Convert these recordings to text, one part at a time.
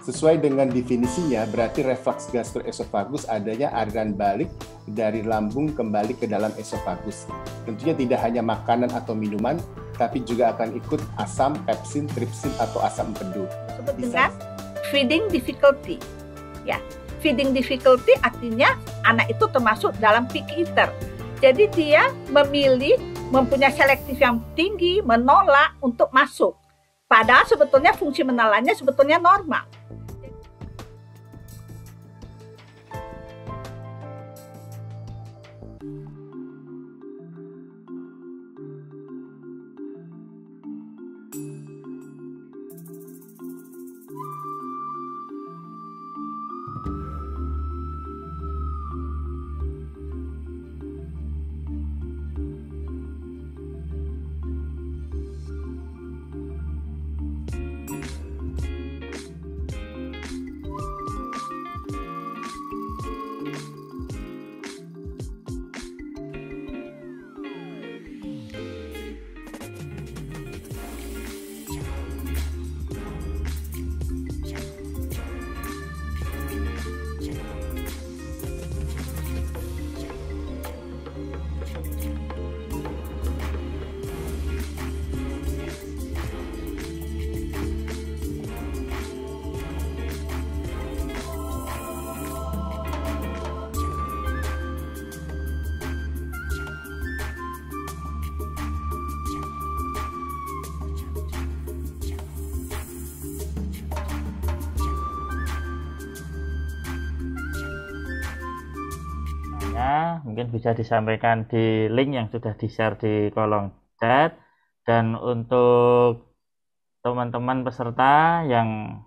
Sesuai dengan definisinya, berarti reflux gastroesofagus adanya aliran balik dari lambung kembali ke dalam esofagus. Tentunya tidak hanya makanan atau minuman, tapi juga akan ikut asam, pepsin, tripsin, atau asam empedu. Disebut dengan feeding difficulty. Ya, feeding difficulty artinya anak itu termasuk dalam picky eater. Jadi dia memilih, mempunyai selektif yang tinggi, menolak untuk masuk. Padahal sebetulnya fungsi menelannya sebetulnya normal. Mungkin bisa disampaikan di link yang sudah di-share di kolom chat. Dan untuk teman-teman peserta yang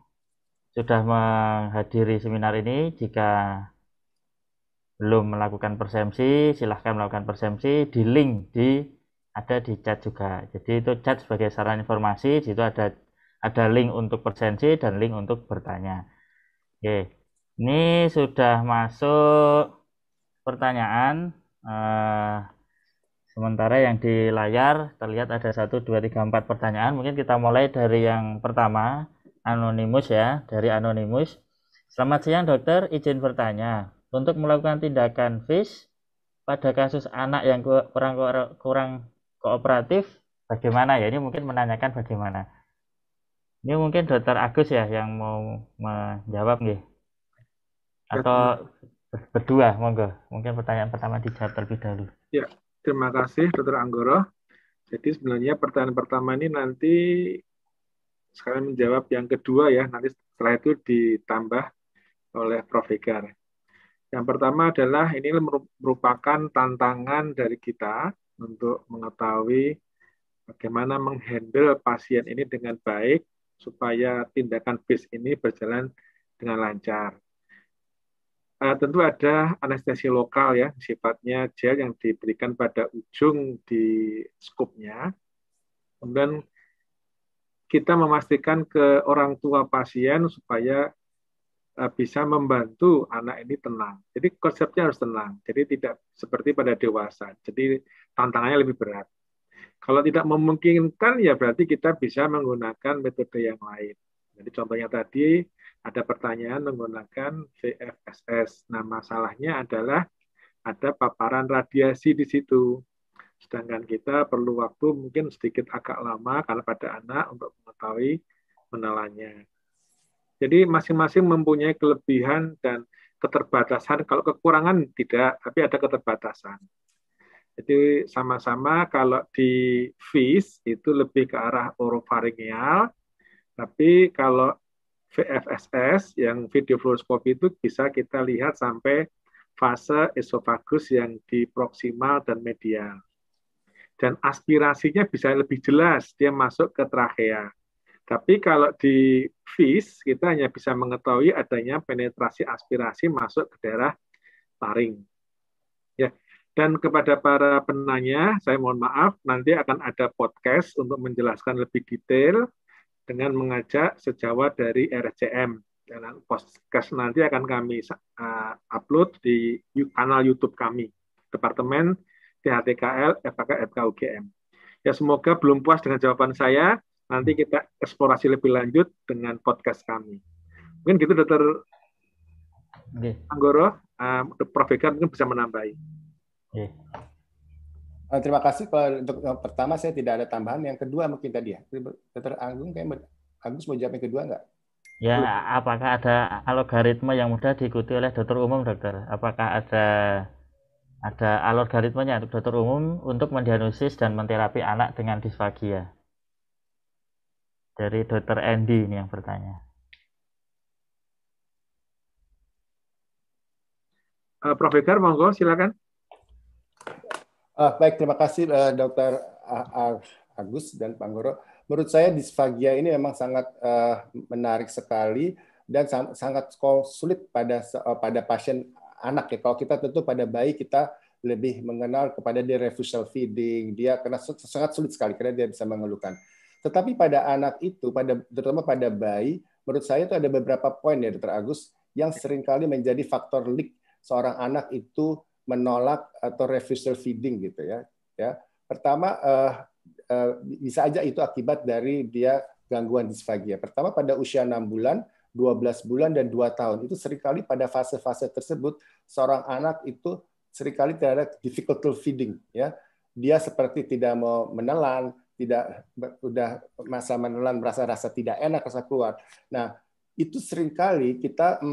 sudah menghadiri seminar ini, jika belum melakukan persepsi, silahkan melakukan persepsi di link ada di chat juga. Jadi itu chat sebagai saran informasi, di situ ada link untuk persepsi dan link untuk bertanya. Oke, ini sudah masuk pertanyaan. Sementara yang di layar terlihat ada 1, 2, 3, 4 pertanyaan. Mungkin kita mulai dari yang pertama, Anonymous ya, dari Anonymous. Selamat siang dokter, izin bertanya. Untuk melakukan tindakan FISH pada kasus anak yang kurang kooperatif, bagaimana ya? Ini mungkin menanyakan bagaimana. Ini mungkin dokter Agus ya yang mau menjawab nih. Atau berdua, monggo. Mungkin pertanyaan pertama dijawab terlebih dahulu. Ya, terima kasih Dr. Anggoro. Jadi sebenarnya pertanyaan pertama ini nanti sekalian menjawab yang kedua ya, nanti setelah itu ditambah oleh Prof. Vigar. Yang pertama adalah ini merupakan tantangan dari kita untuk mengetahui bagaimana menghandle pasien ini dengan baik supaya tindakan FISH ini berjalan dengan lancar. Tentu ada anestesi lokal ya, sifatnya gel yang diberikan pada ujung di skupnya. Kemudian kita memastikan ke orang tua pasien supaya bisa membantu anak ini tenang. Jadi konsepnya harus tenang. Jadi tidak seperti pada dewasa. Jadi tantangannya lebih berat. Kalau tidak memungkinkan ya berarti kita bisa menggunakan metode yang lain. Jadi contohnya tadi ada pertanyaan menggunakan VFSS. Nah, masalahnya adalah ada paparan radiasi di situ. Sedangkan kita perlu waktu mungkin sedikit agak lama karena pada anak untuk mengetahui menelannya. Jadi masing-masing mempunyai kelebihan dan keterbatasan. Kalau kekurangan tidak, tapi ada keterbatasan. Jadi sama-sama kalau di FISH itu lebih ke arah orofaringeal, tapi kalau VFSS yang video fluoroskopi itu bisa kita lihat sampai fase esofagus yang di proksimal dan medial. Dan aspirasinya bisa lebih jelas, dia masuk ke trachea. Tapi kalau di FISH kita hanya bisa mengetahui adanya penetrasi aspirasi masuk ke daerah taring. Ya. Dan kepada para penanya, saya mohon maaf, nanti akan ada podcast untuk menjelaskan lebih detail dengan mengajak sejawat dari RSCM. Dan podcast nanti akan kami upload di kanal YouTube kami, Departemen THTKL FK UGM. Ya, semoga belum puas dengan jawaban saya, nanti kita eksplorasi lebih lanjut dengan podcast kami. Mungkin gitu Dokter Oke. Anggoro, Prof. Vega mungkin bisa menambahi. Oke. Terima kasih. Kalau untuk yang pertama saya tidak ada tambahan. Yang kedua mungkin tadi ya, Dr. Agung kayak Agus mau jawab yang kedua nggak? Ya, apakah ada algoritma yang mudah diikuti oleh dokter umum, dokter? Apakah ada algoritmanya untuk dokter umum untuk mendiagnosis dan menterapi anak dengan disfagia? Dari dokter Andy ini yang bertanya. Prof. Vega, monggo silakan. Baik, terima kasih Dr. Agus dan Pak Anggoro. Menurut saya disfagia ini memang sangat menarik sekali dan sangat sulit pada pasien anak ya. Kalau kita tentu pada bayi kita lebih mengenal kepada dia refusal feeding, dia karena sangat sulit sekali karena dia bisa mengeluhkan. Tetapi pada anak itu, terutama pada bayi, menurut saya itu ada beberapa poin ya Dr. Agus yang seringkali menjadi faktor leak seorang anak itu menolak atau refusal feeding gitu ya. Pertama bisa aja itu akibat dari dia gangguan disfagia. Pertama pada usia 6 bulan, 12 bulan dan 2 tahun itu seringkali pada fase-fase tersebut seorang anak itu seringkali tidak ada difficult feeding ya. Dia seperti tidak mau menelan, tidak udah masa menelan merasa rasa tidak enak rasa keluar. Nah, itu seringkali kita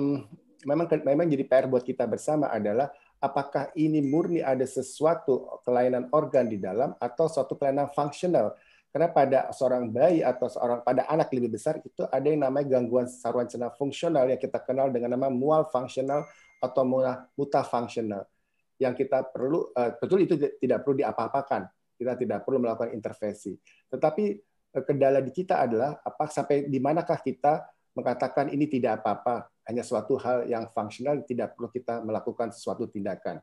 memang jadi PR buat kita bersama adalah apakah ini murni ada sesuatu kelainan organ di dalam atau suatu kelainan fungsional. Karena pada seorang bayi atau pada anak lebih besar itu ada yang namanya gangguan saluran cerna fungsional yang kita kenal dengan nama mual fungsional atau mutafungsional. Yang kita perlu, betul itu tidak perlu diapa-apakan. Kita tidak perlu melakukan intervensi. Tetapi kendala di kita adalah sampai di manakah kita mengatakan ini tidak apa-apa, hanya suatu hal yang fungsional, tidak perlu kita melakukan sesuatu tindakan.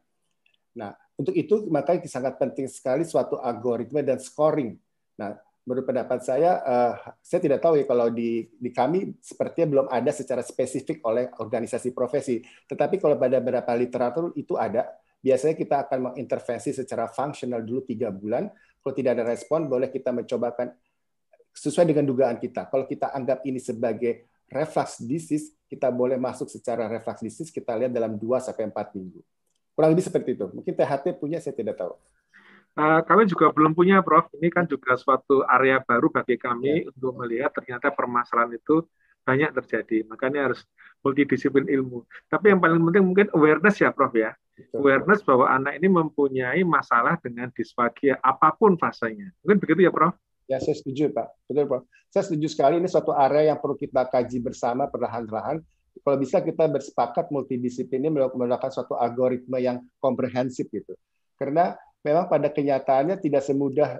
Nah, untuk itu maka sangat penting sekali suatu algoritma dan scoring. Nah, menurut pendapat saya tidak tahu ya kalau di kami sepertinya belum ada secara spesifik oleh organisasi profesi. Tetapi kalau pada beberapa literatur itu ada, biasanya kita akan mengintervensi secara fungsional dulu 3 bulan. Kalau tidak ada respon, boleh kita mencobakan sesuai dengan dugaan kita. Kalau kita anggap ini sebagai reflux disease, kita boleh masuk secara reflux disease, kita lihat dalam 2-4 minggu. Kurang lebih seperti itu. Mungkin THT punya, saya tidak tahu. Kami juga belum punya, Prof. Ini kan juga suatu area baru bagi kami untuk melihat ternyata permasalahan itu banyak terjadi. Makanya harus multidisiplin ilmu. Tapi yang paling penting mungkin awareness ya, Prof. ya. Betul. Awareness bahwa anak ini mempunyai masalah dengan disfagia apapun fasenya. Mungkin begitu ya, Prof. Ya, saya setuju, Pak. Betul, Pak. Saya setuju sekali. Ini suatu area yang perlu kita kaji bersama perlahan-lahan. Kalau bisa kita bersepakat multidisiplin ini melakukan suatu algoritma yang komprehensif gitu. Karena memang pada kenyataannya tidak semudah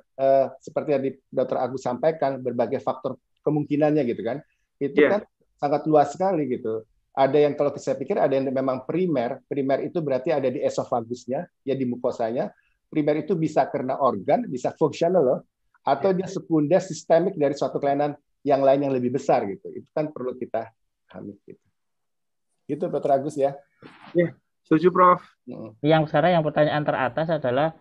seperti yang Dr. Agus sampaikan, berbagai faktor kemungkinannya gitu kan. Itu kan sangat luas sekali gitu. Ada yang kalau saya pikir ada yang memang primer itu berarti ada di esofagusnya, ya di mukosanya. Primer itu bisa karena organ, bisa fungsional loh. Atau dia sekunder sistemik dari suatu kelainan yang lain yang lebih besar gitu. Itu kan perlu kita pahami gitu. Gitu Dr. Agus ya. Ya, setuju Prof. Yang sekarang yang pertanyaan teratas adalah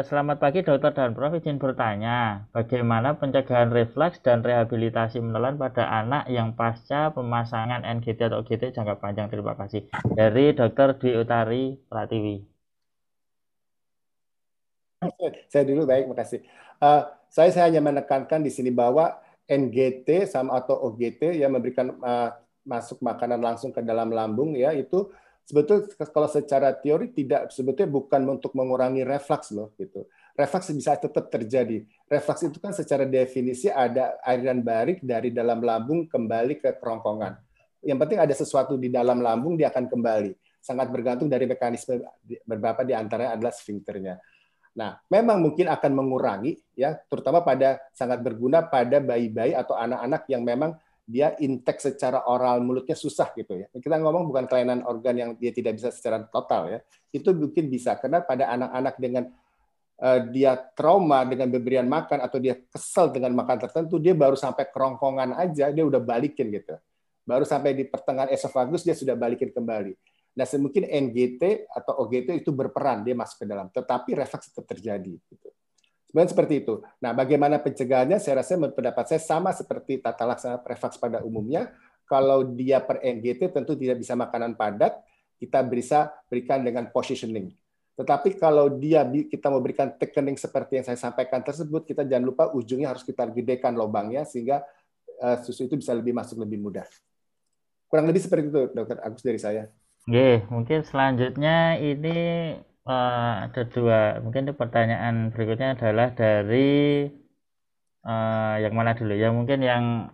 selamat pagi Dokter dan Prof, izin bertanya, bagaimana pencegahan refleks dan rehabilitasi menelan pada anak yang pasca pemasangan NGT atau OGT jangka panjang? Terima kasih. Dari Dr. Dwi Utari Pratiwi. Saya dulu, baik, makasih. Saya hanya menekankan di sini bahwa NGT sama atau OGT yang memberikan masuk makanan langsung ke dalam lambung ya itu sebetulnya kalau secara teori tidak sebetulnya bukan untuk mengurangi reflux loh gitu. Reflux bisa tetap terjadi. Reflux itu kan secara definisi ada aliran balik dari dalam lambung kembali ke kerongkongan. Yang penting ada sesuatu di dalam lambung dia akan kembali. Sangat bergantung dari mekanisme beberapa di antaranya adalah sfinkternya. Nah, memang mungkin akan mengurangi ya, terutama sangat berguna pada bayi-bayi atau anak-anak yang memang dia intake secara oral mulutnya susah gitu ya. Kita ngomong bukan kelainan organ yang dia tidak bisa secara total ya. Itu mungkin bisa karena pada anak-anak dengan dia trauma dengan pemberian makan atau dia kesel dengan makan tertentu, dia baru sampai kerongkongan aja dia udah balikin gitu. Baru sampai di pertengahan esofagus dia sudah balikin kembali. Nah, mungkin NGT atau OGT itu berperan, dia masuk ke dalam. Tetapi refleks tetap terjadi. Gitu. Sebenarnya seperti itu. Nah, bagaimana pencegahannya? Saya rasa menurut pendapat saya sama seperti tata laksana refleks pada umumnya. Kalau dia per NGT tentu tidak bisa makanan padat, kita bisa berikan dengan positioning. Tetapi kalau kita mau berikan thickening seperti yang saya sampaikan tersebut, kita jangan lupa ujungnya harus kita gedekan lubangnya sehingga susu itu bisa lebih masuk lebih mudah. Kurang lebih seperti itu, Dokter Agus dari saya. Oke, mungkin selanjutnya ini ada dua. Mungkin pertanyaan berikutnya adalah dari yang mana dulu ya? Mungkin yang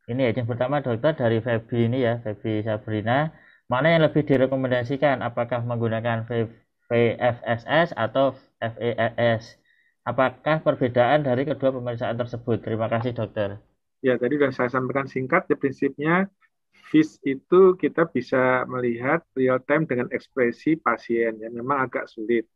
ini ya, yang pertama dokter dari Feby ini ya, Feby Sabrina. Mana yang lebih direkomendasikan? Apakah menggunakan VFSS atau FES? Apakah perbedaan dari kedua pemeriksaan tersebut? Terima kasih dokter. Ya, tadi sudah saya sampaikan singkat, ya prinsipnya FIS itu kita bisa melihat real time dengan ekspresi pasien, yang memang agak sulit.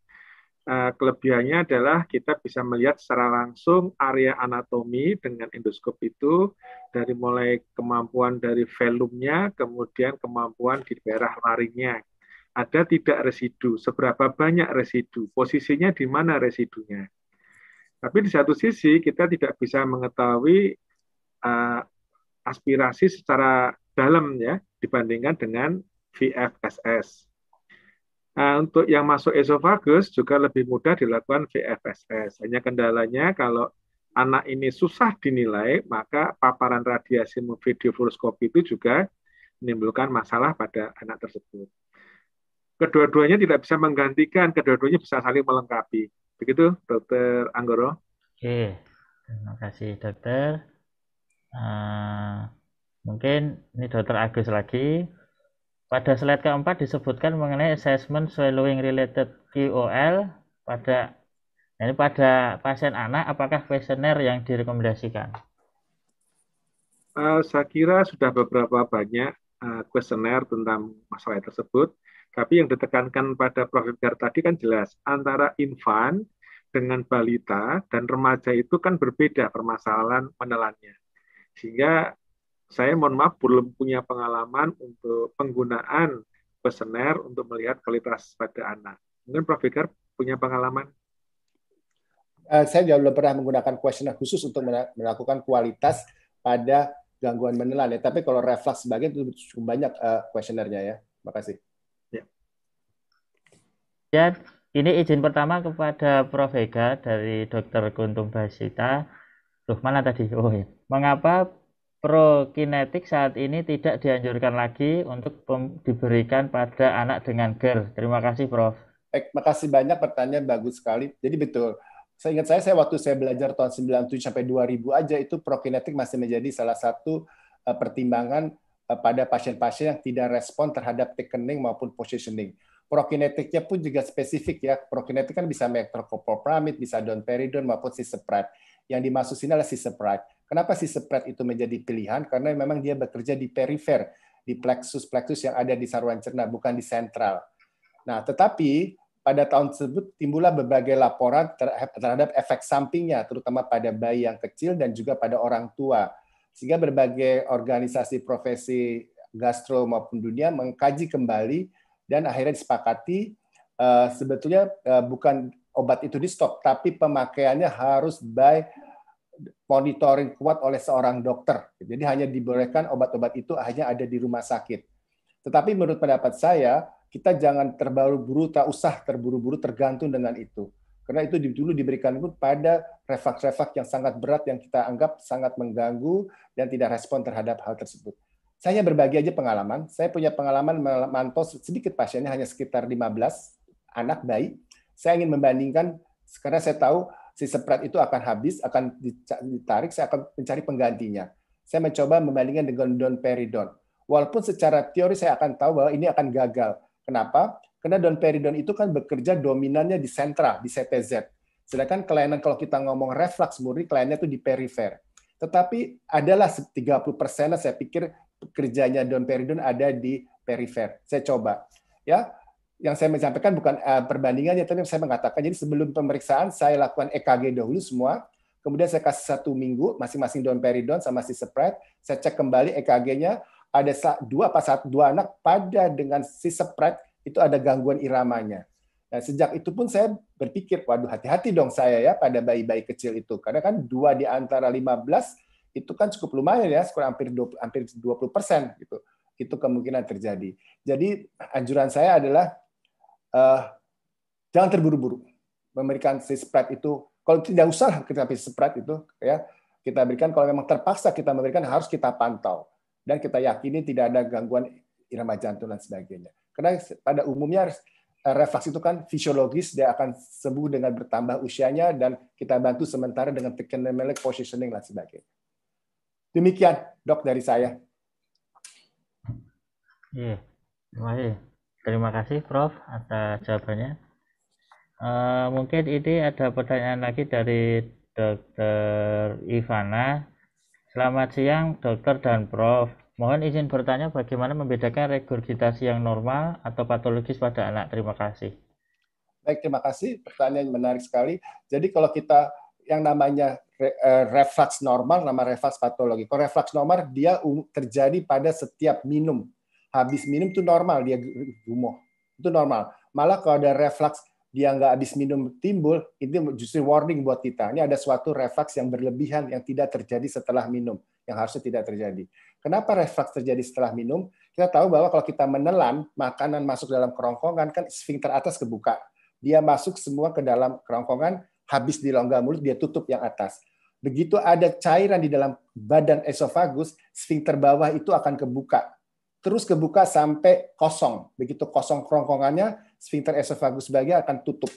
Kelebihannya adalah kita bisa melihat secara langsung area anatomi dengan endoskop itu, dari mulai kemampuan dari velumnya, kemudian kemampuan di daerah larinya. Ada tidak residu, seberapa banyak residu, posisinya di mana residunya. Tapi di satu sisi kita tidak bisa mengetahui aspirasi secara dalam ya dibandingkan dengan VFSS. Untuk yang masuk esofagus juga lebih mudah dilakukan VFSS. Hanya kendalanya kalau anak ini susah dinilai, maka paparan radiasi videofluoroskopi itu juga menimbulkan masalah pada anak tersebut. Kedua-duanya tidak bisa menggantikan, kedua-duanya bisa saling melengkapi. Begitu, Dokter Anggoro. Oke, terima kasih dokter. Mungkin ini Dokter Agus lagi. Pada slide keempat disebutkan mengenai assessment swallowing related QOL pada pasien anak. Apakah kuesioner yang direkomendasikan? Saya kira sudah beberapa banyak kuesioner tentang masalah tersebut. Tapi yang ditekankan pada Prof. Edgar tadi kan jelas antara infant dengan balita dan remaja itu kan berbeda permasalahan menelannya. Sehingga saya mohon maaf belum punya pengalaman untuk penggunaan kuesioner untuk melihat kualitas pada anak. Mungkin Prof. Edgar punya pengalaman? Saya juga belum pernah menggunakan kuesioner khusus untuk melakukan kualitas pada gangguan menelan. Ya. Tapi kalau refleks sebagian itu cukup banyak kuesionernya ya. Terima kasih. Ya, ini izin pertama kepada Prof. Ega dari Dr. Guntung Basita. Loh, mana tadi? Oh ya. Mengapa prokinetik saat ini tidak dianjurkan lagi untuk diberikan pada anak dengan GER? Terima kasih, Prof. Baik, makasih banyak, pertanyaan bagus sekali. Jadi betul. Saya waktu saya belajar tahun 97 sampai 2000 aja itu prokinetik masih menjadi salah satu pertimbangan pada pasien-pasien yang tidak respon terhadap thickening maupun positioning. Prokinetiknya pun juga spesifik ya. Prokinetik kan bisa metoclopramide, bisa domperidone maupun cisapride. Yang dimaksud sini adalah cisapride. Kenapa cisapride itu menjadi pilihan? Karena memang dia bekerja di perifer, di plexus-plexus yang ada di saluran cerna, bukan di sentral. Nah, tetapi pada tahun tersebut timbullah berbagai laporan terhadap efek sampingnya, terutama pada bayi yang kecil dan juga pada orang tua. Sehingga berbagai organisasi profesi gastro maupun dunia mengkaji kembali dan akhirnya disepakati sebetulnya bukan obat itu di stop, tapi pemakaiannya harus by monitoring kuat oleh seorang dokter. Jadi hanya dibolehkan obat-obat itu hanya ada di rumah sakit. Tetapi menurut pendapat saya, kita jangan tak usah terburu-buru tergantung dengan itu. Karena itu dulu diberikan pun pada refleks-refleks yang sangat berat yang kita anggap sangat mengganggu dan tidak respon terhadap hal tersebut. Saya berbagi aja pengalaman. Saya punya pengalaman memantau sedikit pasiennya, hanya sekitar 15 anak bayi. Saya ingin membandingkan, karena saya tahu cisapride itu akan habis, akan ditarik, saya akan mencari penggantinya. Saya mencoba membandingkan dengan domperidone. Walaupun secara teori saya akan tahu bahwa ini akan gagal. Kenapa? Karena domperidone itu kan bekerja dominannya di sentral, di CTZ. Sedangkan kelainan kalau kita ngomong reflux murni, kelainannya itu di perifer. Tetapi adalah 30% saya pikir kerjanya domperidone ada di perifer. Saya coba. Ya, yang saya menyampaikan bukan perbandingannya, tapi saya mengatakan, jadi sebelum pemeriksaan saya lakukan EKG dahulu semua, kemudian saya kasih 1 minggu masing-masing domperidone sama cisapride, saya cek kembali EKG-nya, ada 2 anak pada dengan cisapride itu ada gangguan iramanya. Nah, sejak itu pun saya berpikir, waduh hati-hati dong saya ya pada bayi-bayi kecil itu, karena kan 2 di antara 15 itu kan cukup lumayan ya, sekurang hampir 20% gitu. Itu kemungkinan terjadi. Jadi anjuran saya adalah jangan terburu-buru memberikan si spread itu. Kalau tidak usah kita kasih spread itu ya, kita berikan. Kalau memang terpaksa kita memberikan, harus kita pantau dan kita yakini tidak ada gangguan irama jantung dan sebagainya. Karena pada umumnya refleks itu kan fisiologis, dia akan sembuh dengan bertambah usianya dan kita bantu sementara dengan technomelic positioning dan sebagainya. Demikian dok dari saya. Iya, terima kasih Prof atas jawabannya. Mungkin ini ada pertanyaan lagi dari Dokter Ivana. Selamat siang Dokter dan Prof. Mohon izin bertanya bagaimana membedakan regurgitasi yang normal atau patologis pada anak. Terima kasih. Baik, terima kasih. Pertanyaan yang menarik sekali. Jadi kalau kita yang namanya reflux normal, nama reflux patologi. Kalau reflux normal dia terjadi pada setiap minum. Habis minum itu normal, dia gumoh. Itu normal. Malah kalau ada reflux dia nggak habis minum timbul, itu justru warning buat kita. Ini ada suatu reflux yang berlebihan yang tidak terjadi setelah minum, yang harusnya tidak terjadi. Kenapa reflux terjadi setelah minum? Kita tahu bahwa kalau kita menelan, makanan masuk dalam kerongkongan, kan sfinkter atas kebuka. Dia masuk semua ke dalam kerongkongan, habis di rongga mulut, dia tutup yang atas. Begitu ada cairan di dalam badan esofagus, sfinkter bawah itu akan kebuka. Terus kebuka sampai kosong. Begitu kosong kerongkongannya, sfinkter esofagus bagian akan tutup.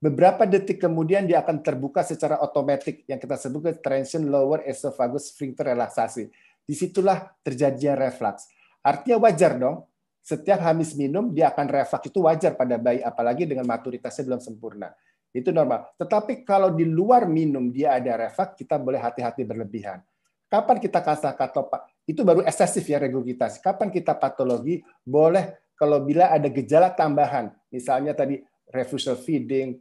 Beberapa detik kemudian dia akan terbuka secara otomatis yang kita sebut tension lower esophagus sphincter relaksasi. Disitulah terjadinya reflux. Artinya wajar dong. Setiap habis minum dia akan reflux, itu wajar pada bayi, apalagi dengan maturitasnya belum sempurna. Itu normal. Tetapi kalau di luar minum dia ada reflux, kita boleh hati-hati berlebihan. Kapan kita kata Pak? Itu baru eksesif ya regurgitasi. Kapan kita patologi? Boleh kalau bila ada gejala tambahan, misalnya tadi refusal feeding,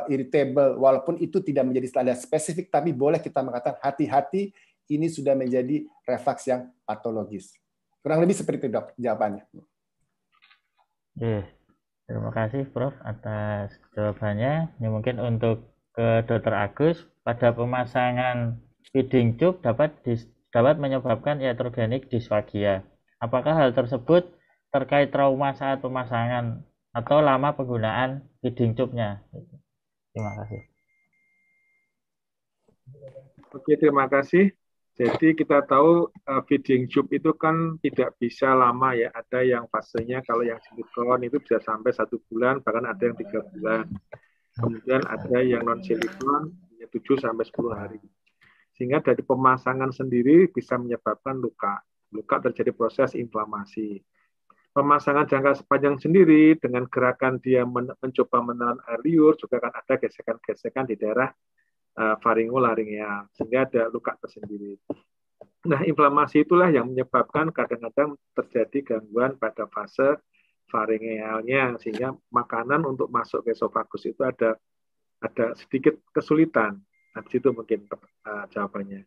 irritable, walaupun itu tidak menjadi standar spesifik, tapi boleh kita mengatakan hati-hati, ini sudah menjadi reflux yang patologis. Kurang lebih seperti itu dok jawabannya. Terima kasih Prof atas jawabannya. Ini mungkin untuk ke Dr. Agus, pada pemasangan feeding tube dapat menyebabkan iatrogenik disfagia. Apakah hal tersebut terkait trauma saat pemasangan atau lama penggunaan feeding tube-nya? Terima kasih. Oke, terima kasih. Jadi kita tahu feeding tube itu kan tidak bisa lama ya. Ada yang fasenya kalau yang silikon itu bisa sampai 1 bulan, bahkan ada yang 3 bulan. Kemudian ada yang non silikon 7 sampai 10 hari. Sehingga dari pemasangan sendiri bisa menyebabkan luka. Luka terjadi proses inflamasi. Pemasangan jangka panjang sendiri dengan gerakan dia mencoba menelan air liur juga akan ada gesekan-gesekan di daerah faringolaringeal sehingga ada luka tersendiri. Nah, inflamasi itulah yang menyebabkan kadang-kadang terjadi gangguan pada fase faringealnya sehingga makanan untuk masuk ke esofagus itu ada sedikit kesulitan. Nah, di situ mungkin jawabannya.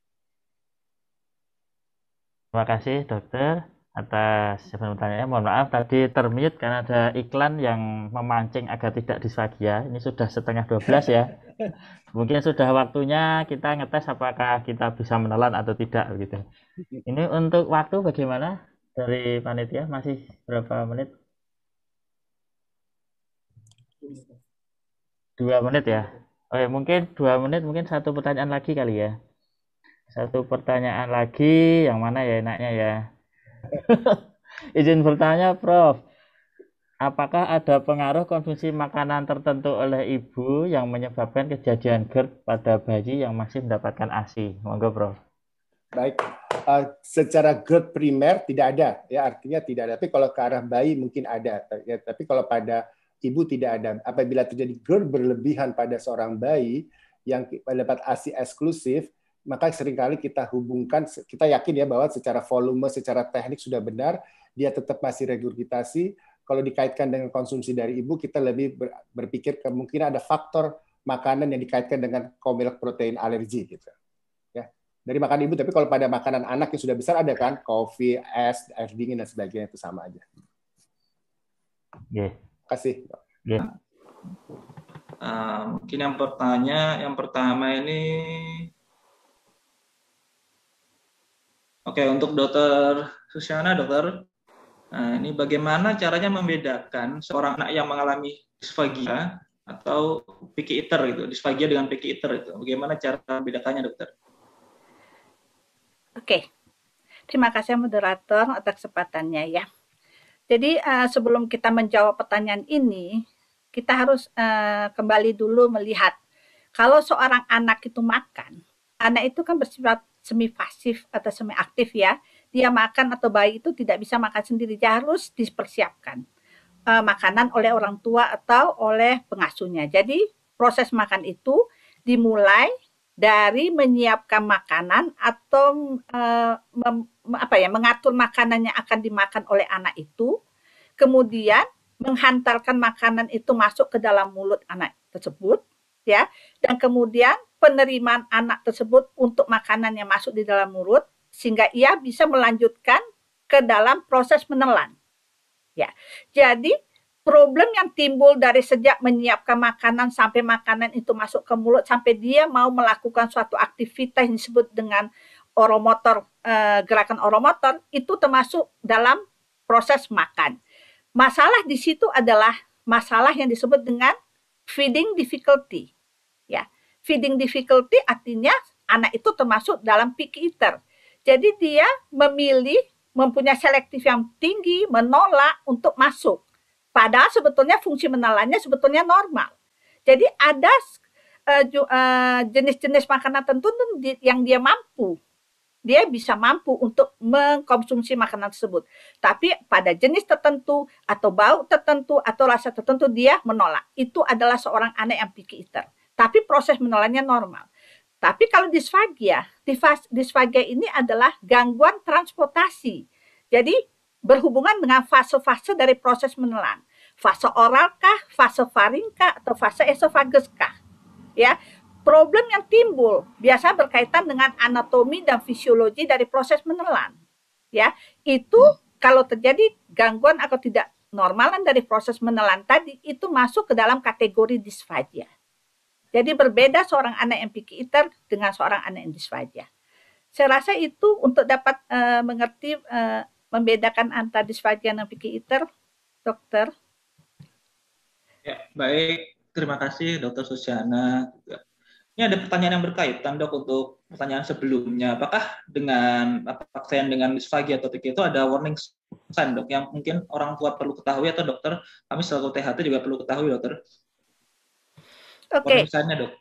Terima kasih dokter atas pertanyaannya. Mohon maaf tadi termute karena ada iklan yang memancing agar tidak disfagia. Ini sudah 11:30 ya. Mungkin sudah waktunya kita ngetes apakah kita bisa menelan atau tidak gitu. Ini untuk waktu bagaimana dari panitia? Masih berapa menit? 2 menit ya. Oke, mungkin 2 menit, mungkin satu pertanyaan lagi kali ya. Satu pertanyaan lagi, yang mana ya enaknya ya? Izin bertanya, Prof. Apakah ada pengaruh konsumsi makanan tertentu oleh ibu yang menyebabkan kejadian GERD pada bayi yang masih mendapatkan ASI? Monggo, Prof. Baik, secara GERD primer tidak ada, ya artinya tidak ada. Tapi kalau ke arah bayi mungkin ada. Ya, tapi kalau pada ibu tidak ada. Apabila terjadi GERD berlebihan pada seorang bayi yang mendapat ASI eksklusif, maka seringkali kita hubungkan, kita yakin ya bahwa secara volume, secara teknik sudah benar, dia tetap masih regurgitasi. Kalau dikaitkan dengan konsumsi dari ibu, kita lebih berpikir kemungkinan ada faktor makanan yang dikaitkan dengan komilk protein alergi gitu. Ya, dari makan ibu, tapi kalau pada makanan anak yang sudah besar ada kan, kopi, es, air dingin dan sebagainya itu sama aja. Yeah. Kasih. Yeah. Mungkin yang pertama ini Oke, untuk Dokter Susiana, dokter, nah, ini bagaimana caranya membedakan seorang anak yang mengalami disfagia atau picky eater gitu, disfagia dengan picky eater itu. Bagaimana cara membedakannya, dokter? Oke, terima kasih moderator atas kesempatannya ya. Jadi sebelum kita menjawab pertanyaan ini, kita harus kembali dulu melihat kalau seorang anak itu makan, anak itu kan bersifat semi pasif atau semi aktif ya. Dia makan atau bayi itu tidak bisa makan sendiri, dia harus dipersiapkan makanan oleh orang tua atau oleh pengasuhnya. Jadi proses makan itu dimulai dari menyiapkan makanan atau mengatur makanan yang akan dimakan oleh anak itu, kemudian menghantarkan makanan itu masuk ke dalam mulut anak tersebut, ya, dan kemudian penerimaan anak tersebut untuk makanan yang masuk di dalam mulut sehingga ia bisa melanjutkan ke dalam proses menelan. Ya, jadi problem yang timbul dari sejak menyiapkan makanan sampai makanan itu masuk ke mulut sampai dia mau melakukan suatu aktivitas yang disebut dengan oromotor, gerakan oromotor itu termasuk dalam proses makan. Masalah di situ adalah masalah yang disebut dengan feeding difficulty. Ya, feeding difficulty artinya anak itu termasuk dalam picky eater. Jadi dia mempunyai selektif yang tinggi, menolak untuk masuk. Padahal sebetulnya fungsi menelannya sebetulnya normal. Jadi ada jenis-jenis makanan tertentu yang dia mampu. Dia bisa mampu untuk mengkonsumsi makanan tersebut. Tapi pada jenis tertentu, atau bau tertentu, atau rasa tertentu dia menolak. Itu adalah seorang anak yang picky eater. Tapi proses menelannya normal. Tapi kalau disfagia ini adalah gangguan transportasi. Jadi berhubungan dengan fase-fase dari proses menelan. Fase oral kah, fase faring kah, atau fase esofagus kah? Ya, problem yang timbul biasa berkaitan dengan anatomi dan fisiologi dari proses menelan. Ya, itu kalau terjadi gangguan atau tidak normalan dari proses menelan tadi itu masuk ke dalam kategori disfagia. Jadi berbeda seorang anak yang picky eater dengan seorang anak yang disfagia. Saya rasa itu untuk dapat mengerti membedakan antara disfagia dan picky eater, dokter. Ya, baik. Terima kasih, Dokter Susiana. Ini ada pertanyaan yang berkaitan, dok, untuk pertanyaan sebelumnya. Apakah dengan vaksin dengan disfagia atau picky itu ada warning sign, dok, yang mungkin orang tua perlu ketahui atau dokter, kami selaku THT juga perlu ketahui, dokter? Oke. Warning sign-nya, dok.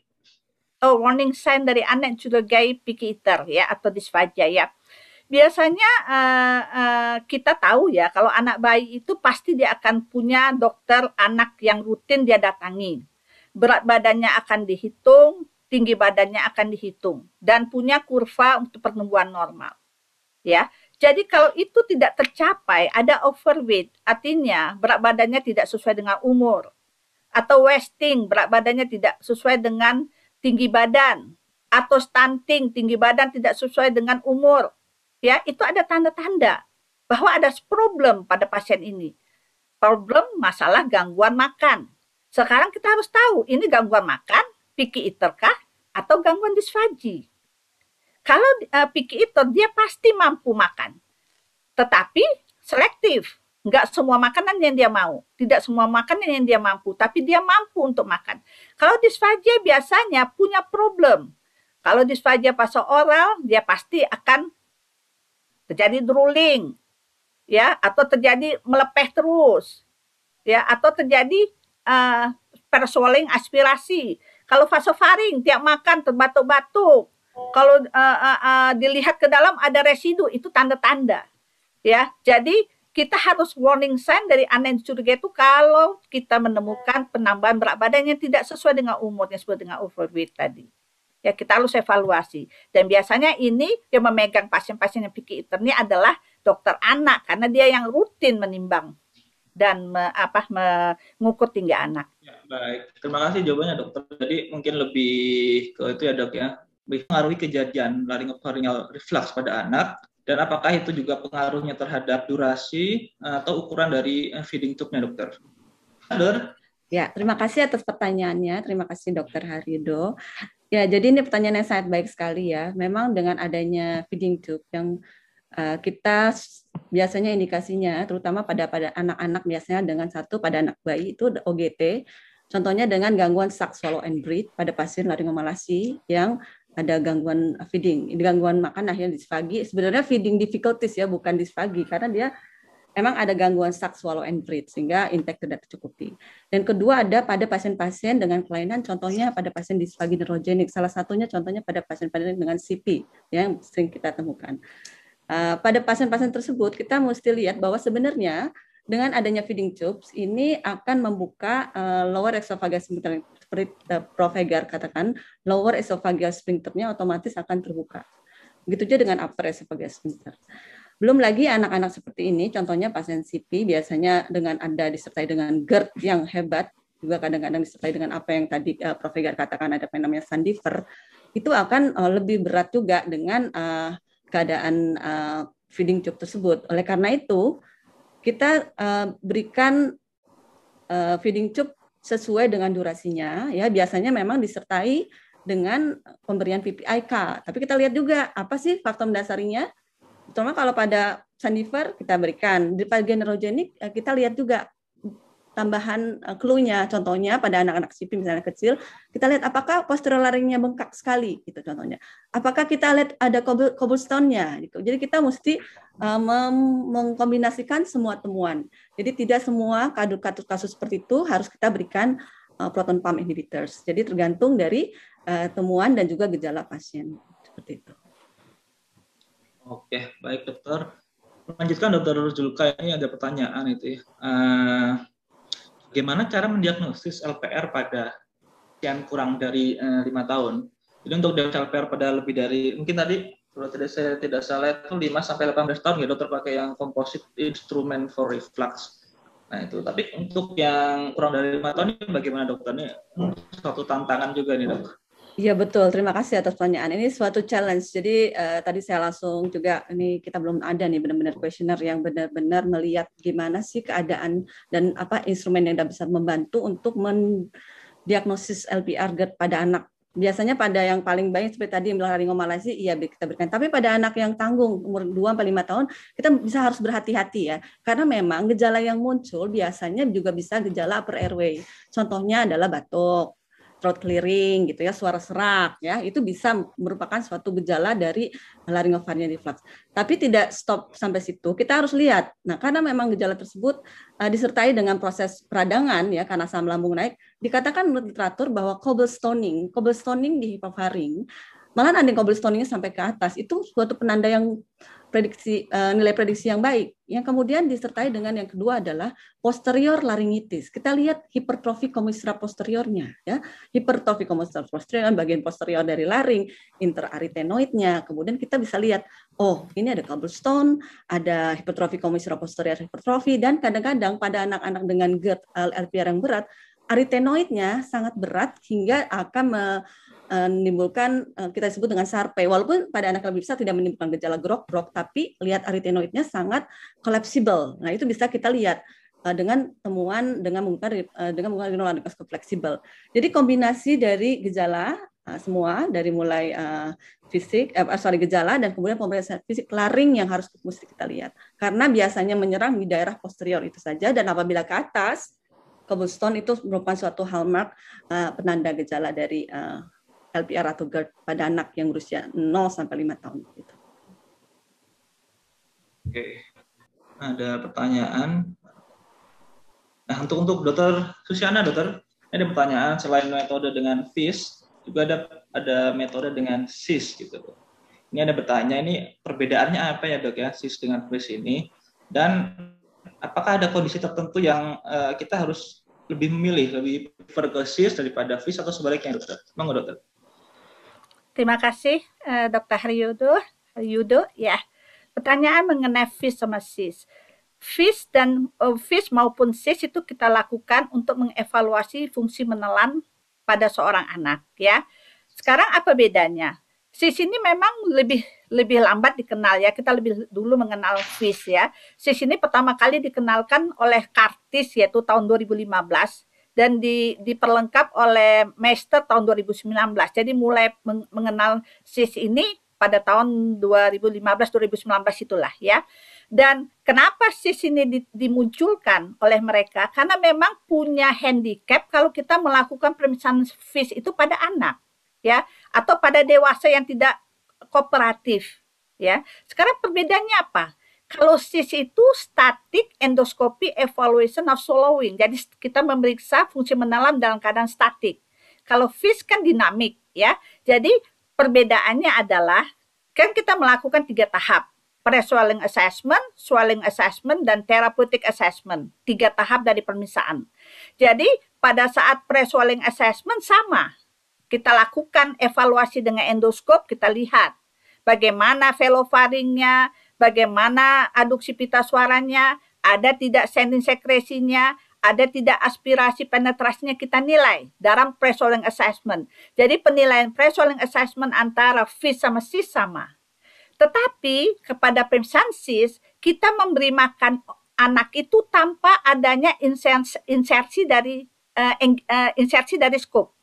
Oh, warning sign dari anak curigai picky eater ya atau disfagia ya. Biasanya kita tahu ya kalau anak bayi itu pasti dia akan punya dokter anak yang rutin dia datangi. Berat badannya akan dihitung, tinggi badannya akan dihitung dan punya kurva untuk pertumbuhan normal. Ya. Jadi kalau itu tidak tercapai, ada overweight, artinya berat badannya tidak sesuai dengan umur. Atau wasting, berat badannya tidak sesuai dengan tinggi badan, atau stunting, tinggi badan tidak sesuai dengan umur. Ya, itu ada tanda-tanda bahwa ada problem pada pasien ini. Problem masalah gangguan makan. Sekarang kita harus tahu ini gangguan makan, picky eater kah, atau gangguan disfagi. Kalau picky eater dia pasti mampu makan, tetapi selektif. Enggak semua makanan yang dia mau, tidak semua makanan yang dia mampu, tapi dia mampu untuk makan. Kalau disfagia biasanya punya problem. Kalau disfagia fase oral, dia pasti akan terjadi drooling, ya, atau terjadi melepeh terus, ya, atau terjadi perswelling aspirasi. Kalau fase faring, tiap makan terbatuk-batuk. Kalau dilihat ke dalam ada residu, itu tanda-tanda, ya. Jadi kita harus warning sign dari anak yang dicurigai itu kalau kita menemukan penambahan berat badan yang tidak sesuai dengan umur yang disebut dengan overweight tadi. Ya, kita harus evaluasi. Dan biasanya ini yang memegang pasien-pasien yang picky eater ini adalah dokter anak karena dia yang rutin menimbang dan mengukur tinggi anak. Ya, baik. Terima kasih jawabannya, dokter. Jadi mungkin lebih ke itu ya, dok ya. Mengaruhi kejadian laryngopharyngeal reflux pada anak. Dan apakah itu juga pengaruhnya terhadap durasi atau ukuran dari feeding tube-nya, dokter? Dokter? Ya, terima kasih atas pertanyaannya. Terima kasih, Dokter Harido. Ya, jadi ini pertanyaan yang sangat baik sekali ya. Memang dengan adanya feeding tube yang kita biasanya indikasinya terutama pada anak-anak biasanya dengan pada anak bayi itu OGT. Contohnya dengan gangguan suck, swallow, and breathe pada pasien laringomalacia yang ada gangguan feeding, gangguan makan akhirnya disfagi. Sebenarnya feeding difficulties ya, bukan disfagi, karena dia emang ada gangguan suck, swallow, and breathe sehingga intake tidak tercukupi. Dan kedua ada pada pasien-pasien dengan kelainan, contohnya pada pasien disfagi neurogenik. Salah satunya contohnya pada pasien-pasien dengan CP yang sering kita temukan. Pada pasien-pasien tersebut kita mesti lihat bahwa sebenarnya dengan adanya feeding tubes ini akan membuka lower esophageal sphincter, seperti Prof. Hegar katakan, lower esophageal sphincternya otomatis akan terbuka. Begitu juga dengan upper esophageal sphincter. Belum lagi anak-anak seperti ini, contohnya pasien CP biasanya dengan disertai dengan GERD yang hebat, juga kadang-kadang disertai dengan apa yang tadi Prof. Hegar katakan ada yang namanya Sandifer, itu akan lebih berat juga dengan keadaan feeding tube tersebut. Oleh karena itu, kita berikan feeding tube sesuai dengan durasinya, ya biasanya memang disertai dengan pemberian PPIK. Tapi kita lihat juga apa sih faktor mendasarinya. Terutama kalau pada Sandifer kita berikan, di bagian neurogenik kita lihat juga tambahan clue-nya. Contohnya pada anak-anak CP misalnya kecil, kita lihat apakah posterior laringnya bengkak sekali, gitu contohnya. Apakah kita lihat ada cobblestone-nya, gitu. Jadi kita mesti mengkombinasikan semua temuan. Jadi tidak semua kasus seperti itu harus kita berikan proton pump inhibitors. Jadi tergantung dari temuan dan juga gejala pasien seperti itu. Oke, baik dokter. Lanjutkan dokter Julka, ini ada pertanyaan itu ya. Bagaimana cara mendiagnosis LPR pada yang kurang dari 5 tahun? Jadi untuk LPR pada lebih dari, mungkin tadi kalau saya tidak salah itu 5 sampai 18 tahun ya dokter pakai yang composite instrument for reflux. Nah itu, tapi untuk yang kurang dari 5 tahun ini bagaimana dokter? Ini suatu tantangan juga nih dokter. Iya betul, terima kasih atas pertanyaan. Ini suatu challenge. Jadi tadi saya langsung juga, ini kita belum ada nih benar-benar kuesioner yang benar-benar melihat gimana sih keadaan dan apa instrumen yang bisa membantu untuk mendiagnosis LPR GERD pada anak. Biasanya pada yang paling banyak seperti tadi laringomalacia, iya kita berikan. Tapi pada anak yang tanggung umur 2-5 tahun, kita harus berhati-hati ya. Karena memang gejala yang muncul biasanya juga bisa gejala upper airway. Contohnya adalah batuk, throat clearing gitu ya, suara serak ya, itu bisa merupakan suatu gejala dari laryngopharyngeal reflux. Tapi tidak stop sampai situ, kita harus lihat. Nah, karena memang gejala tersebut disertai dengan proses peradangan ya, karena asam lambung naik, dikatakan menurut literatur bahwa cobblestoning di hipofaring, malah ada cobblestoning sampai ke atas, itu suatu penanda yang nilai prediksi yang baik. Yang kemudian disertai dengan yang kedua adalah posterior laryngitis. Kita lihat hipertrofi commissura posteriornya, ya. Hipertrofi commissura posterior bagian posterior dari laring, interarytenoidnya. Kemudian kita bisa lihat, oh ini ada cobblestone, ada hipertrofi commissura posterior hipertrofi, dan kadang-kadang pada anak-anak dengan GERD LPR yang berat, arytenoidnya sangat berat hingga akan menimbulkan kita sebut dengan SARPE. Walaupun pada anak lebih besar tidak menimbulkan gejala grok-grok, tapi lihat arytenoidnya sangat collapsible. Nah, itu bisa kita lihat dengan temuan dengan menggunakan rhinolaryngoskop fleksibel. Jadi kombinasi dari gejala semua dari mulai gejala dan kemudian pemeriksaan fisik laring yang mesti kita lihat. Karena biasanya menyerang di daerah posterior itu saja, dan apabila ke atas cobblestone itu merupakan suatu hallmark penanda gejala dari LPR atau GERD pada anak yang berusia 0 sampai 5 tahun. Gitu. Oke, ada pertanyaan. Nah, untuk dokter Susiana, dokter, ada pertanyaan selain metode dengan FIS, juga ada metode dengan SIS gitu. Ini ada bertanya, ini perbedaannya apa ya dok ya, SIS dengan FIS ini, dan apakah ada kondisi tertentu yang kita harus lebih prefer ke SIS daripada FIS atau sebaliknya dokter? Monggo dokter. Terima kasih Dr. Haryudo. Ya, pertanyaan mengenai FIS sama SIS. FIS maupun SIS itu kita lakukan untuk mengevaluasi fungsi menelan pada seorang anak. Ya, sekarang apa bedanya? SIS ini memang lebih lambat dikenal ya. Kita lebih dulu mengenal FIS ya. SIS ini pertama kali dikenalkan oleh Curtis yaitu tahun 2015. Dan diperlengkap oleh Meister tahun 2019. Jadi mulai mengenal SIS ini pada tahun 2015-2019 itulah ya. Dan kenapa SIS ini dimunculkan oleh mereka? Karena memang punya handicap kalau kita melakukan pemeriksaan FIS itu pada anak ya, atau pada dewasa yang tidak kooperatif ya. Sekarang perbedaannya apa? Kalau SIS itu static endoscopy evaluation of swallowing. Jadi kita memeriksa fungsi menelan dalam keadaan statik. Kalau FIS kan dinamik ya. Jadi perbedaannya adalah kan kita melakukan 3 tahap. Pre-swallowing assessment, dan therapeutic assessment. 3 tahap dari pemeriksaan. Jadi pada saat pre-swallowing assessment sama. Kita lakukan evaluasi dengan endoskop, kita lihat bagaimana velofaringnya, bagaimana aduksi pita suaranya, ada tidak sending sekresinya, ada tidak aspirasi penetrasinya, kita nilai dalam pre-swallowing assessment. Jadi penilaian pre-swallowing assessment antara FIS sama SIS sama. Tetapi kepada pemeriksaan SIS, kita memberi makan anak itu tanpa adanya insersi dari skop.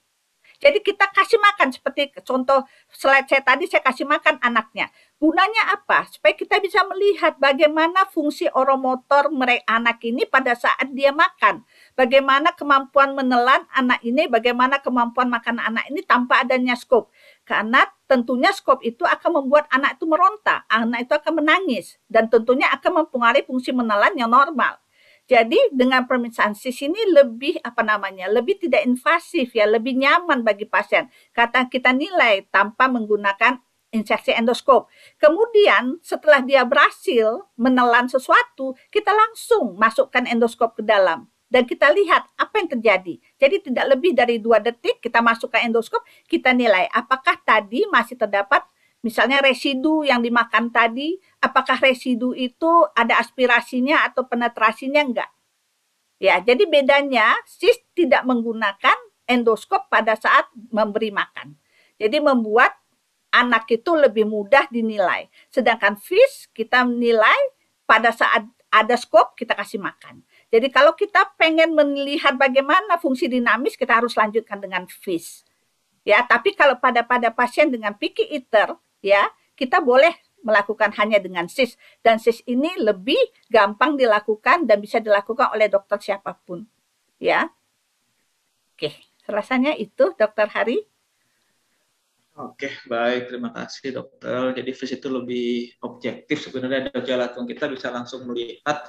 Jadi kita kasih makan seperti contoh slide saya tadi, saya kasih makan anaknya. Gunanya apa? Supaya kita bisa melihat bagaimana fungsi oromotor anak ini pada saat dia makan. Bagaimana kemampuan menelan anak ini, bagaimana kemampuan makan anak ini tanpa adanya skop. Karena tentunya skop itu akan membuat anak itu meronta, anak itu akan menangis, dan tentunya akan mempengaruhi fungsi menelan yang normal. Jadi dengan pemeriksaan SIS ini lebih lebih tidak invasif ya, lebih nyaman bagi pasien. Karena kita nilai tanpa menggunakan insersi endoskop. Kemudian setelah dia berhasil menelan sesuatu, kita langsung masukkan endoskop ke dalam dan kita lihat apa yang terjadi. Jadi tidak lebih dari 2 detik kita masukkan endoskop, kita nilai apakah tadi masih terdapat misalnya residu yang dimakan tadi, apakah residu itu ada aspirasinya atau penetrasinya enggak? Ya, jadi bedanya SIS tidak menggunakan endoskop pada saat memberi makan. Jadi membuat anak itu lebih mudah dinilai. Sedangkan FIS kita menilai pada saat ada skop kita kasih makan. Jadi kalau kita pengen melihat bagaimana fungsi dinamis, kita harus lanjutkan dengan FIS. Ya, tapi kalau pada pasien dengan picky eater, ya, kita boleh melakukan hanya dengan SIS. Dan SIS ini lebih gampang dilakukan dan bisa dilakukan oleh dokter siapapun. Ya. Oke, rasanya itu Dokter Hari. Oke, baik. Terima kasih dokter. Jadi FIS itu lebih objektif sebenarnya, dok. Langsung kita bisa langsung melihat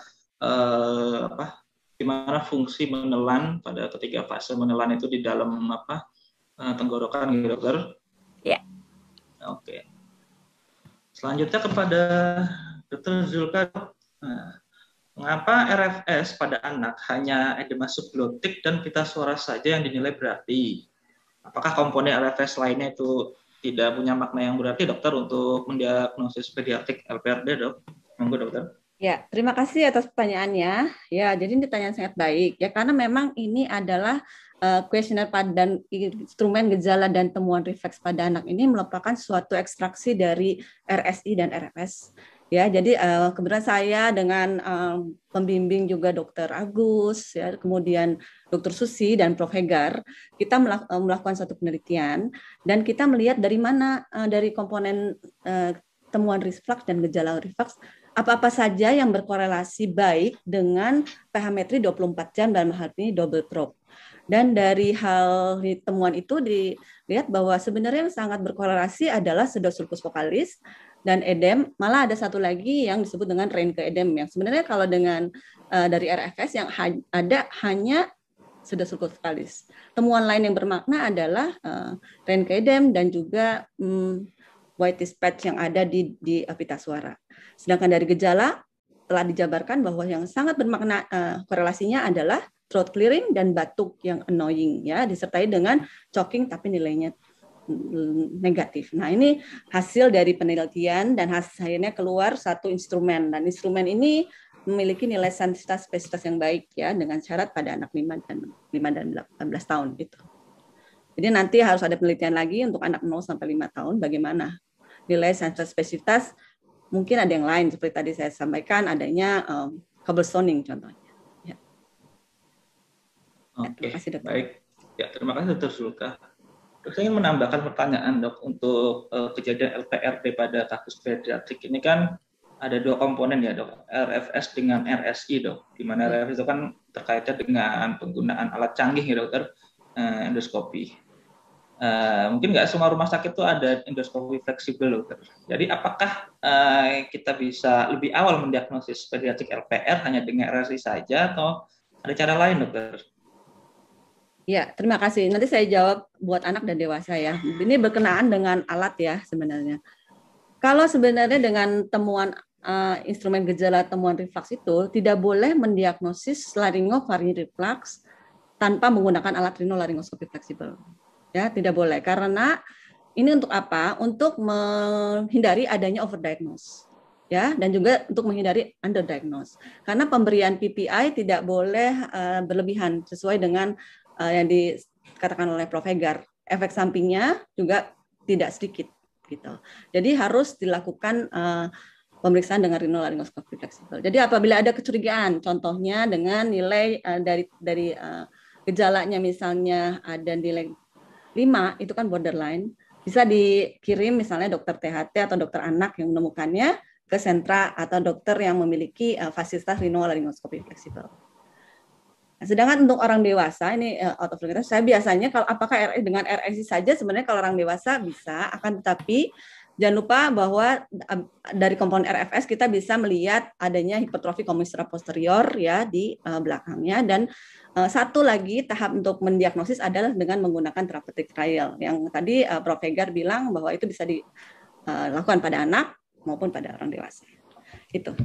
gimana fungsi menelan pada ketiga fase menelan itu di dalam tenggorokan, gitu, dokter. Ya. Oke. Selanjutnya kepada Dr. Zulka, mengapa RFS pada anak hanya edema subglotik dan pita suara saja yang dinilai berarti? Apakah komponen RFS lainnya itu tidak punya makna yang berarti, dokter, untuk mendiagnosis pediatrik LPRD, dok? Monggo, dokter. Ya, terima kasih atas pertanyaannya. Ya, jadi ini pertanyaan sangat baik ya, karena memang ini adalah kuesioner dan instrumen gejala dan temuan refleks pada anak ini merupakan suatu ekstraksi dari RSI dan RFS. Ya, jadi kebetulan saya dengan pembimbing juga Dr. Agus, ya, kemudian Dr. Susi dan Prof. Hegar, kita melakukan satu penelitian dan kita melihat dari mana dari komponen temuan refleks dan gejala refleks apa-apa saja yang berkorelasi baik dengan pH-metri 24 jam dalam hal ini double probe. Dan dari hal temuan itu dilihat bahwa sebenarnya yang sangat berkorelasi adalah pseudosulcus vocalis dan edem. Malah ada satu lagi yang disebut dengan Reinke edem, yang sebenarnya kalau dengan dari RFS yang ada hanya pseudosulcus vocalis. Temuan lain yang bermakna adalah Reinke edem dan juga whitish patch yang ada di pita suara. Sedangkan dari gejala telah dijabarkan bahwa yang sangat bermakna korelasinya adalah throat clearing dan batuk yang annoying, ya, disertai dengan choking tapi nilainya negatif. Nah, ini hasil dari penelitian dan hasilnya keluar satu instrumen, dan instrumen ini memiliki nilai sensitivitas spesifitas yang baik, ya, dengan syarat pada anak 5 dan 18 tahun itu. Jadi nanti harus ada penelitian lagi untuk anak 0 sampai 5 tahun bagaimana nilai sensitivitas spesifitas. Mungkin ada yang lain seperti tadi saya sampaikan, adanya cobblestoning contohnya. Oke, terima kasih, baik. Ya, terima kasih Dr. Zulka. Dok, saya ingin menambahkan pertanyaan dok untuk kejadian LPRD pada kasus pediatrik ini kan ada dua komponen ya dok, RFS dengan RSI dok, di mana RFS itu kan terkaitnya dengan penggunaan alat canggih ya dokter, endoskopi. Mungkin nggak semua rumah sakit itu ada endoskopi fleksibel dokter. Jadi apakah kita bisa lebih awal mendiagnosis pediatrik LPR hanya dengan RSI saja atau ada cara lain dokter? Ya, terima kasih. Nanti saya jawab buat anak dan dewasa ya. Ini berkenaan dengan alat ya sebenarnya. Kalau sebenarnya dengan temuan instrumen gejala temuan reflux itu tidak boleh mendiagnosis laringofaring reflux tanpa menggunakan alat rinolaringoskopi fleksibel. Ya, tidak boleh karena ini untuk apa? Untuk menghindari adanya overdiagnose. Ya, dan juga untuk menghindari underdiagnose. Karena pemberian PPI tidak boleh berlebihan sesuai dengan yang dikatakan oleh Prof. Hegar, efek sampingnya juga tidak sedikit gitu. Jadi harus dilakukan pemeriksaan dengan rinolaringoskopi fleksibel. Jadi apabila ada kecurigaan, contohnya dengan nilai dari gejalanya misalnya ada nilai 5, itu kan borderline, bisa dikirim misalnya dokter THT atau dokter anak yang menemukannya ke sentra atau dokter yang memiliki fasilitas rinolaringoskopi fleksibel. Nah, sedangkan untuk orang dewasa ini out of limit, saya biasanya kalau apakah dengan RSI saja sebenarnya kalau orang dewasa bisa, akan tetapi jangan lupa bahwa dari komponen RFS kita bisa melihat adanya hipertrofi komisura posterior ya di belakangnya, dan satu lagi tahap untuk mendiagnosis adalah dengan menggunakan therapeutic trial yang tadi Prof. Hegar bilang bahwa itu bisa dilakukan pada anak maupun pada orang dewasa. Itu.